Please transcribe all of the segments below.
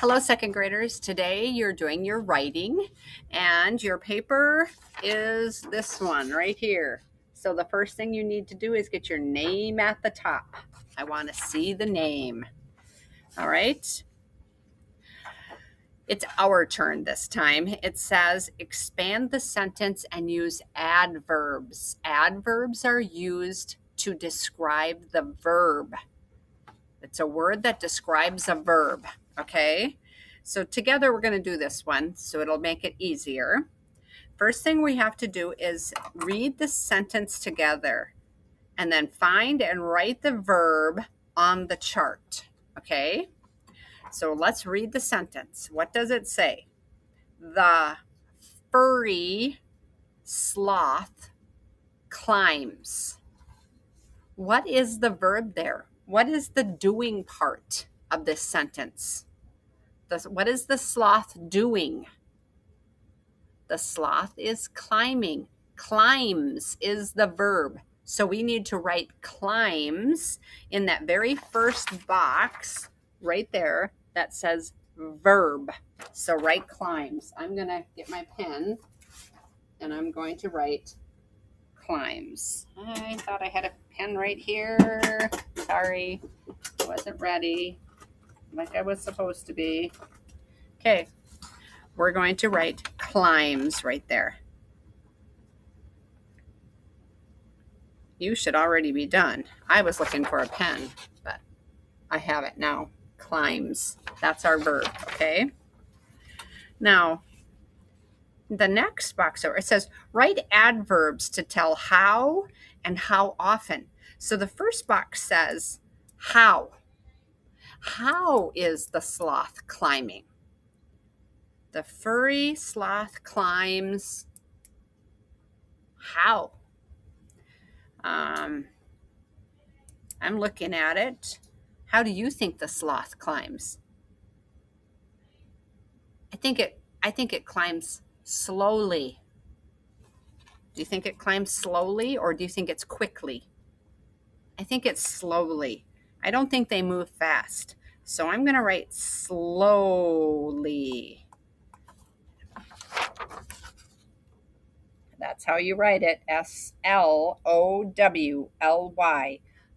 Hello, second graders. Today you're doing your writing, and your paper is this one right here. So the first thing you need to do is get your name at the top. I want to see the name. All right. It's our turn this time. It says expand the sentence and use adverbs. Adverbs are used to describe the verb. It's a word that describes a verb, okay? So together we're going to do this one, so it'll make it easier. First thing we have to do is read the sentence together and then find and write the verb on the chart, okay? So let's read the sentence. What does it say? The furry sloth climbs. What is the verb there? What is the doing part of this sentence? What is the sloth doing? The sloth is climbing. Climbs is the verb. So we need to write climbs in that very first box right there that says verb. So write climbs. I'm going to get my pen and I'm going to write climbs. I thought I had a pen right here. Sorry, wasn't ready like I was supposed to be. Okay, we're going to write climbs right there. You should already be done. I was looking for a pen, but I have it now. Climbs. That's our verb, okay? Now, the next box over, it says write adverbs to tell how and how often. So the first box says how. How is the sloth climbing? The furry sloth climbs how? I'm looking at it. How do you think the sloth climbs? I think it climbs slowly. Do you think it climbs slowly or do you think it's quickly? I think it's slowly. I don't think they move fast. So I'm going to write slowly. That's how you write it. Slowly.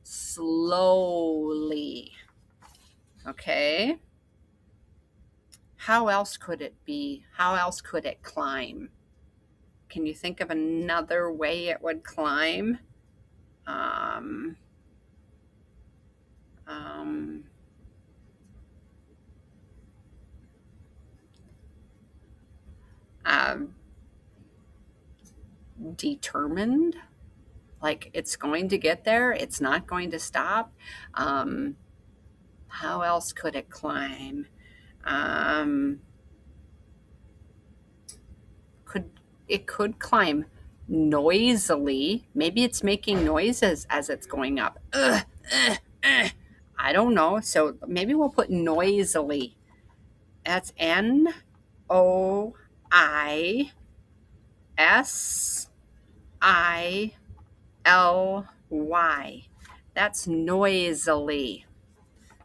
Slowly. Okay. How else could it be? How else could it climb? Can you think of another way it would climb? Determined, like it's going to get there, it's not going to stop. How else could it climb? Could climb noisily. Maybe it's making noises as it's going up. I don't know. So maybe we'll put noisily. That's NOISILY. That's noisily.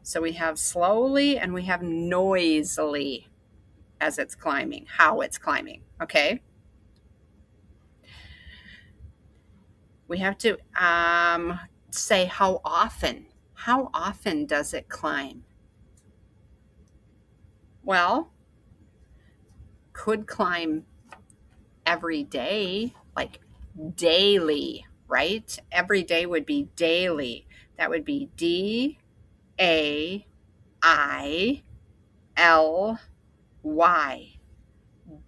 So we have slowly and we have noisily as it's climbing, how it's climbing. Okay. We have to say how often. How often does it climb? Well, could climb every day, like daily, right? Every day would be daily. That would be DAILY.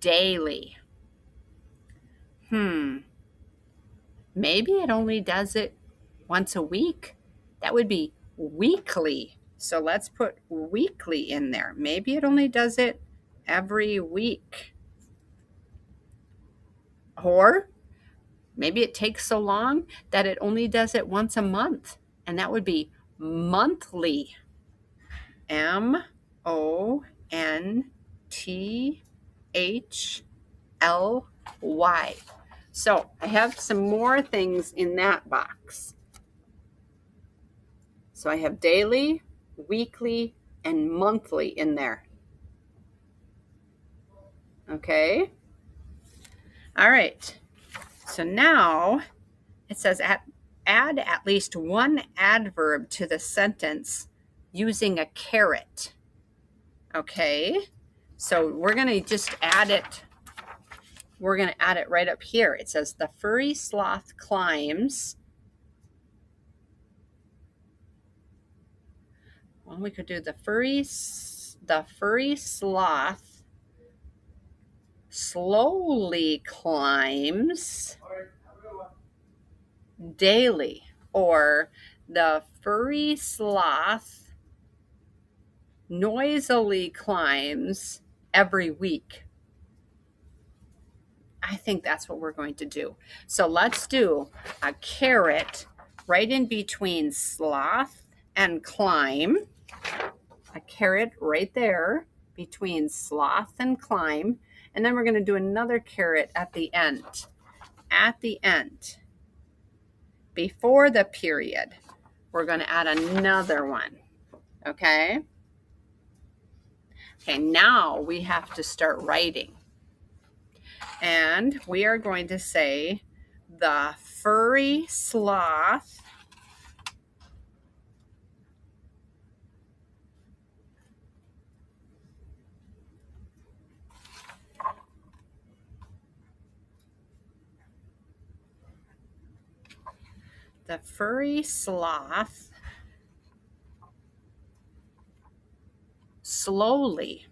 Daily. Maybe it only does it once a week. That would be weekly. So let's put weekly in there. Maybe it only does it every week. Or maybe it takes so long that it only does it once a month. And that would be monthly. MONTHLY. So I have some more things in that box. So I have daily, weekly, and monthly in there. Okay. All right. So now it says add at least one adverb to the sentence using a caret. Okay. So we're going to just add it. We're going to add it right up here. It says the furry sloth climbs. Well, we could do the furry sloth slowly climbs daily, or the furry sloth noisily climbs every week. I think that's what we're going to do. So let's do a caret right in between sloth and climb. A caret right there between sloth and climb. And then we're going to do another caret at the end. At the end, before the period, we're going to add another one. Okay? Okay, now we have to start writing. And we are going to say the furry sloth slowly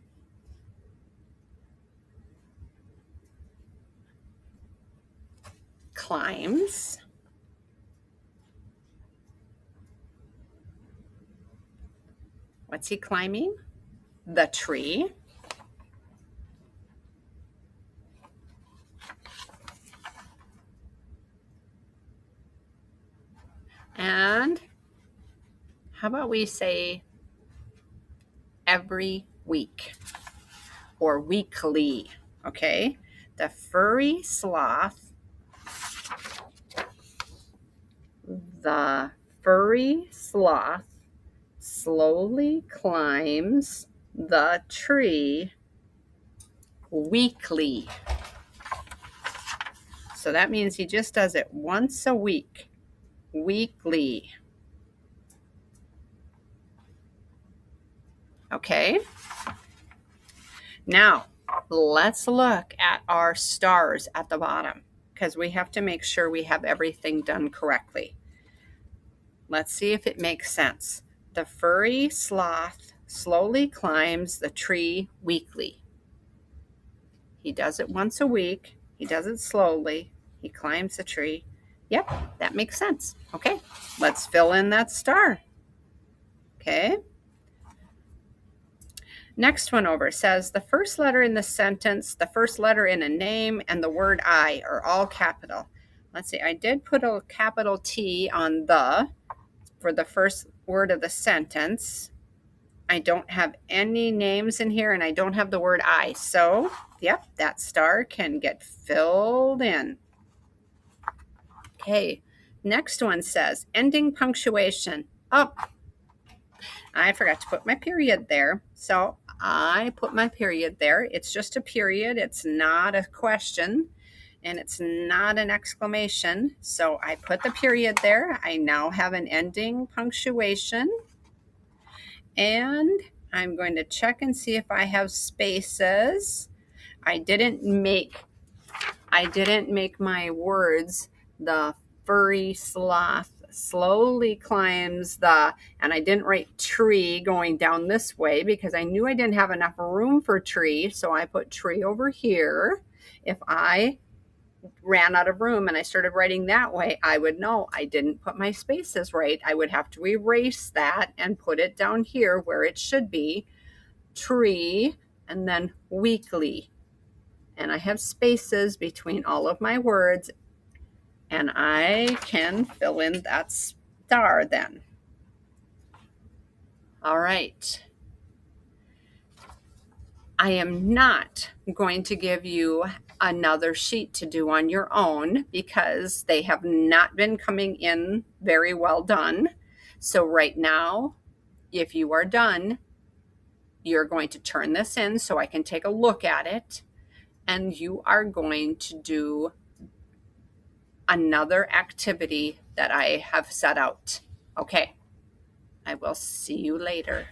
climbs what's he climbing? The tree. And how about we say every week or weekly? Okay, the furry sloth slowly climbs the tree weekly. So that means he just does it once a week, weekly. Okay. Now, let's look at our stars at the bottom because we have to make sure we have everything done correctly. Let's see if it makes sense. The furry sloth slowly climbs the tree weekly. He does it once a week. He does it slowly. He climbs the tree. Yep, that makes sense. Okay, let's fill in that star. Okay. Next one over says the first letter in the sentence, the first letter in a name, and the word I are all capital. Let's see, I did put a capital T on the for the first word of the sentence. I don't have any names in here, and I don't have the word I. So, yep, that star can get filled in. Okay, next one says ending punctuation. Oh, I forgot to put my period there. So I put my period there. It's just a period. It's not a question, and it's not an exclamation. So I put the period there. I now have an ending punctuation. And I'm going to check and see if I have spaces. I didn't make my words the furry sloth slowly climbs the, and I didn't write tree going down this way because I knew I didn't have enough room for tree. So I put tree over here. If I ran out of room and I started writing that way, I would know I didn't put my spaces right. I would have to erase that and put it down here where it should be, tree, and then weekly. And I have spaces between all of my words, and I can fill in that star then. All right. I am not going to give you another sheet to do on your own because they have not been coming in very well done. So right now, if you are done, you're going to turn this in so I can take a look at it. and you are going to do another activity that I have set out. Okay, I will see you later.